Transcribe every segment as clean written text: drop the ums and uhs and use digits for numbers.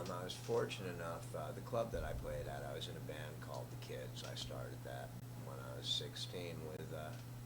I was fortunate enough, the club that I played at, I was in a band called The Kids. I started that when I was 16 with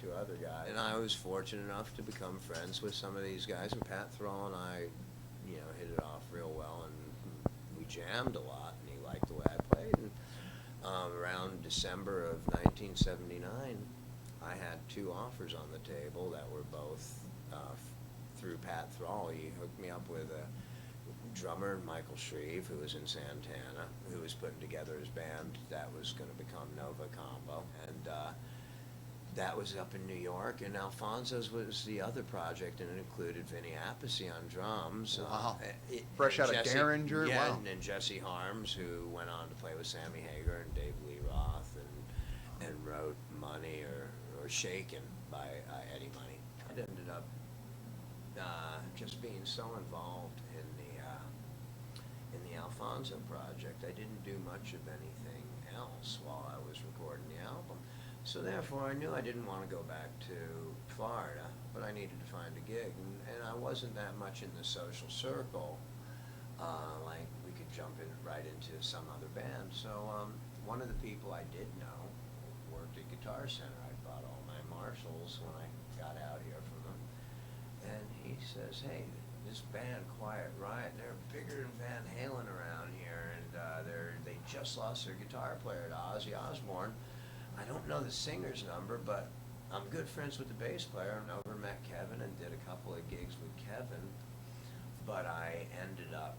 two other guys. And I was fortunate enough to become friends with some of these guys. And Pat Thrall and I, hit it off real well. And we jammed a lot, and he liked the way I played. And around December of 1979, I had two offers on the table that were both through Pat Thrall. He hooked me up with a drummer, Michael Shreve, who was in Santana, who was putting together his band that was going to become Nova Combo. And that was up in New York, and Alfonso's was the other project, and it included Vinny Appice on drums. Wow. Fresh out of Derringer? Yeah, Wow. and Jesse Harms, who went on to play with Sammy Hagar and Dave Lee Roth, and wrote Money or Shaken by Eddie Money. It ended up just being so involved in the Alfonso project. I didn't do much of anything else while I was recording the album. So therefore, I knew I didn't want to go back to Florida, but I needed to find a gig. And I wasn't that much in the social circle, like we could jump in right into some other band. So one of the people I did know worked at Guitar Center. I bought all my Marshalls when I got out here from them. And he says, hey, this band, Quiet Riot, they're bigger than Van Halen around here, and they just lost their guitar player to Ozzy Osbourne. I don't know the singer's number, but I'm good friends with the bass player, and over met Kevin and did a couple of gigs with Kevin. But I ended up,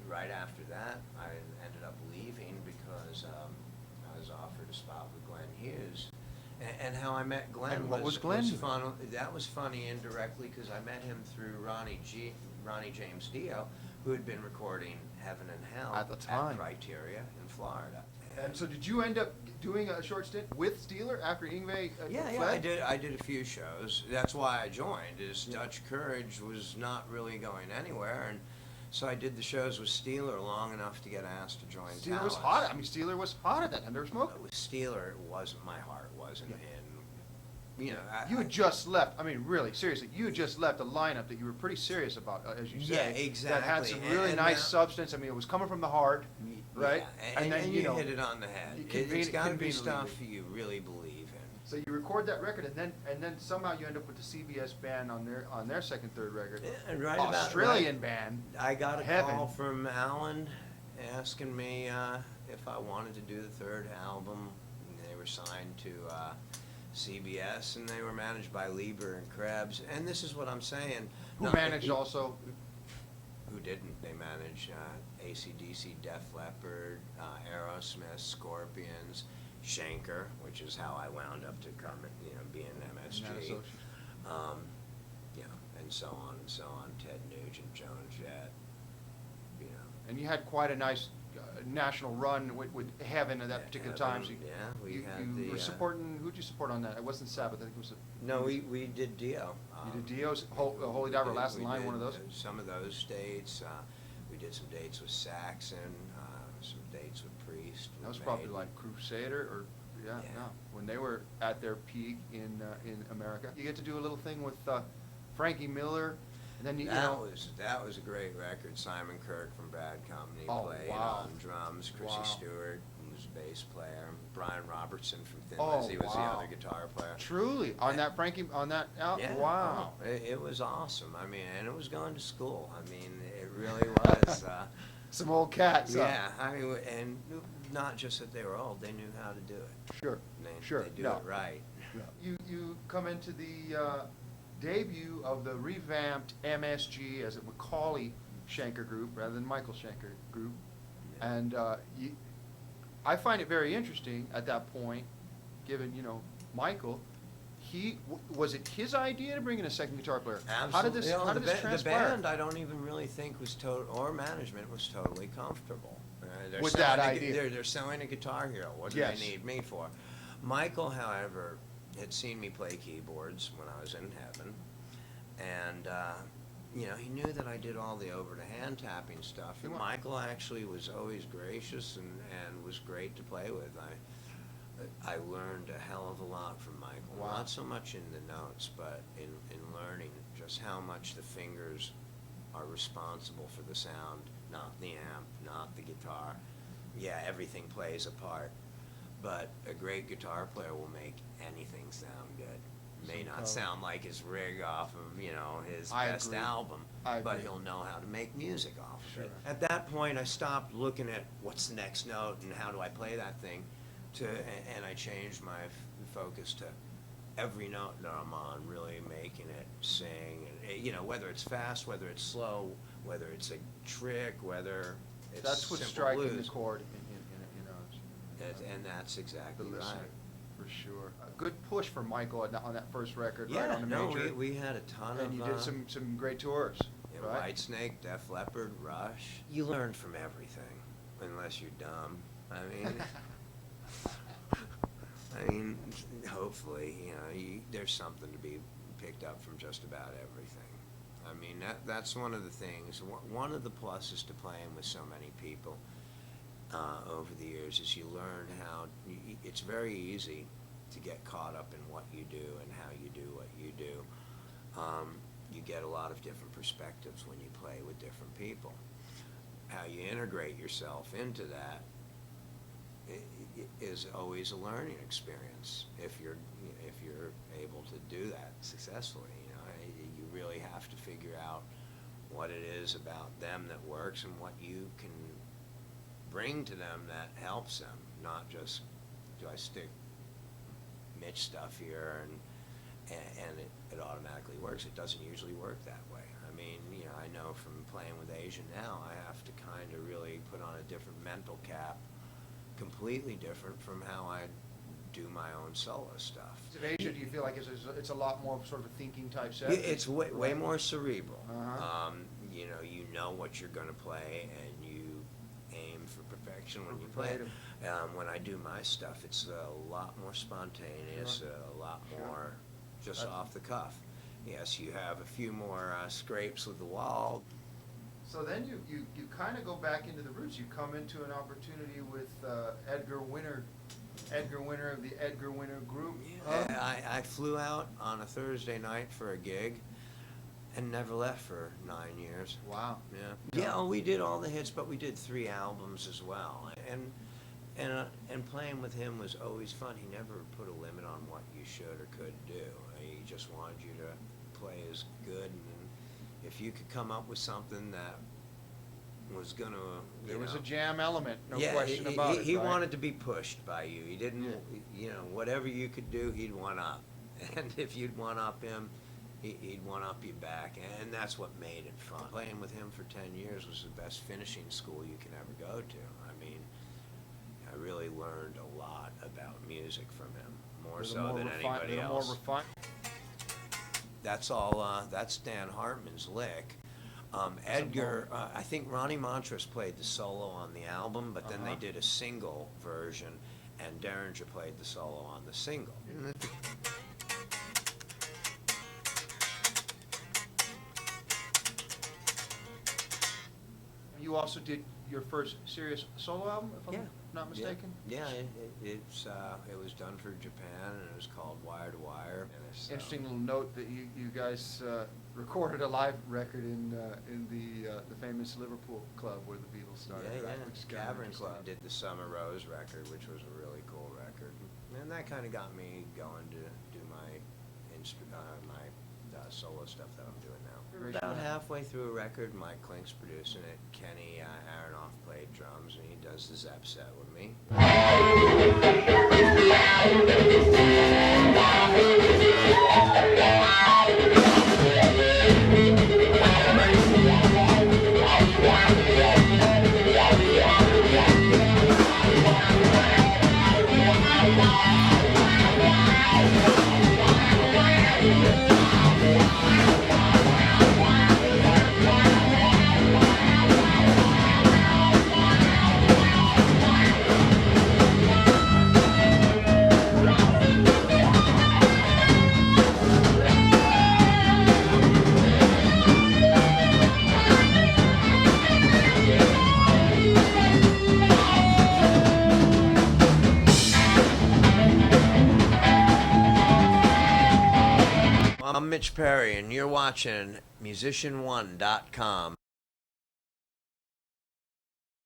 right after that, I ended up leaving because I was offered a spot with Glenn Hughes. And how I met Glenn and what was Glenn? Was fun. That was funny indirectly because I met him through Ronnie James Dio, who had been recording Heaven and Hell At the time. at Criteria in Florida. And so did you end up doing a short stint with Steeler after Yngwie Yeah, fled? I did a few shows. That's why I joined, is Dutch Courage was not really going anywhere, and so I did the shows with Steeler long enough to get asked to join Steeler was Talus. hot. I mean, Steeler was hot at that time. They were smoking. With Steeler, it wasn't, my heart wasn't in, You had just left. I mean, really, seriously, you had just left a lineup that you were pretty serious about, as you say. Yeah, exactly. That had some really And nice now- substance. I mean, it was coming from the heart, right? Yeah, and then you hit it on the head. It's got to be conveniently stuff did. you really believe in. So you record that record, and then somehow you end up with the CBS band on their second, third record. And right Australian band. I got a Heaven. call from Alan asking me if I wanted to do the third album. And they were signed to CBS, and they were managed by Lieber and Krebs. And this is what I'm saying. Who managed also? Who didn't? They managed AC/DC, Def Leppard, Aerosmith, Scorpions, Schenker, which is how I wound up to come, being MSG. And so on and so on. Ted Nugent, Joan Jett, And you had quite a nice national run with Heaven at that particular time. So we had you were supporting. Who'd you support on that? It wasn't Sabbath. I think it was. No, we did Dio. You did Dio's Holy Diver, Last in Line, one of those. Some of those dates. We did some dates with Saxon. Some dates with Priest. That was probably like Crusader, or no, when they were at their peak in America. You get to do a little thing with Frankie Miller, and then that was a great record. Simon Kirk from Bad Company played wow. on drums. Chrissy Stewart was bass player. Brian Robertson from Thin Oh, Lizzy was the wow. other guitar player. Truly, on that album. Yeah, Wow. It was awesome. I mean, and it was going to school. I mean, it really was. Some old cats. Yeah, I mean, and not just that they were old; they knew how to do it. Sure. They do it right. You come into the debut of the revamped MSG as a Macaulay Schenker group rather than Michael Schenker group, and I find it very interesting at that point, given Michael. Was it his idea to bring in a second guitar player? Absolutely. How did this transpire? The band, I don't even really think was or management was totally comfortable with that idea. They're selling a Guitar Hero. What do they need me for? Michael, however, had seen me play keyboards when I was in Heaven, and he knew that I did all the over-the-hand tapping stuff. And Michael actually was always gracious and was great to play with. I learned a hell of a lot from Michael. Wow. Not so much in the notes, but in learning just how much the fingers are responsible for the sound, not the amp, not the guitar. Yeah, everything plays a part, but a great guitar player will make anything sound good. May not sound like his rig off of, you know, his best album, but he'll know how to make music off of it. At that point, I stopped looking at what's the next note and how do I play that thing, and I changed my focus to every note that I'm on, really making it sing, and, you know, whether it's fast, whether it's slow, whether it's a trick, whether it's That's what's simple striking blues. the chord, you know. And that's exactly The right. listener, for sure. A good push for Michael on that first record, right Yeah, on the no, major. we had a ton of. And you did some great tours, Yeah, right? Whitesnake, Def Leppard, Rush. You learn from everything, unless you're dumb. I mean, hopefully, you know, there's something to be picked up from just about everything. I mean, that's one of the things. One of the pluses to playing with so many people over the years is you learn how. It's very easy to get caught up in what you do and how you do what you do. You get a lot of different perspectives when you play with different people. How you integrate yourself into that is always a learning experience if you're able to do that successfully. You know, you really have to figure out what it is about them that works and what you can bring to them that helps them. Not just, do I stick Mitch stuff here and it automatically works. It doesn't usually work that way. I mean, you know, I know from playing with Asian now, I have to kind of really put on a different mental cap, completely different from how I do my own solo stuff. Of Asia, do you feel like it's a lot more sort of a thinking type set? It's way more cerebral. Uh-huh. You know what you're going to play, and you aim for perfection when you play it. When I do my stuff, it's a lot more spontaneous, a lot more just off the cuff. Yes, you have a few more scrapes with the wall. So then you kind of go back into the roots. You come into an opportunity with Edgar Winter of the Edgar Winter Group. Yeah, I flew out on a Thursday night for a gig and never left for 9 years. Wow. Yeah. Yeah, we did all the hits, but we did 3 albums as well. And playing with him was always fun. He never put a limit on what you should or could do. He just wanted you to play as good, and if you could come up with something that was gonna, There was a jam element, no yeah, question about it. He right? wanted to be pushed by you. He didn't, you know, whatever you could do, he'd one up. And if you'd one up him, he'd one up you back. And that's what made it fun. Playing with him for 10 years was the best finishing school you can ever go to. I mean, I really learned a lot about music from him, more so than anybody else. More refined. That's all, that's Dan Hartman's lick. Edgar, I think Ronnie Montrose played the solo on the album, but then they did a single version, and Derringer played the solo on the single. You also did your first serious solo album, if I'm not mistaken? Yeah, it was done for Japan, and it was called Wire to Wire. Interesting little note that you guys recorded a live record in the famous Liverpool club where the Beatles started. Yeah, right? yeah. Which is kind of Cavern interesting. Club did the Summer Rose record, which was a really cool record, and that kind of got me going to do my solo stuff that I'm doing now. We're about halfway through a record. Mike Klink's producing it. Kenny Aronoff played drums, and he does the Zep set with me. I'm Mitch Perry, and you're watching musician1.com.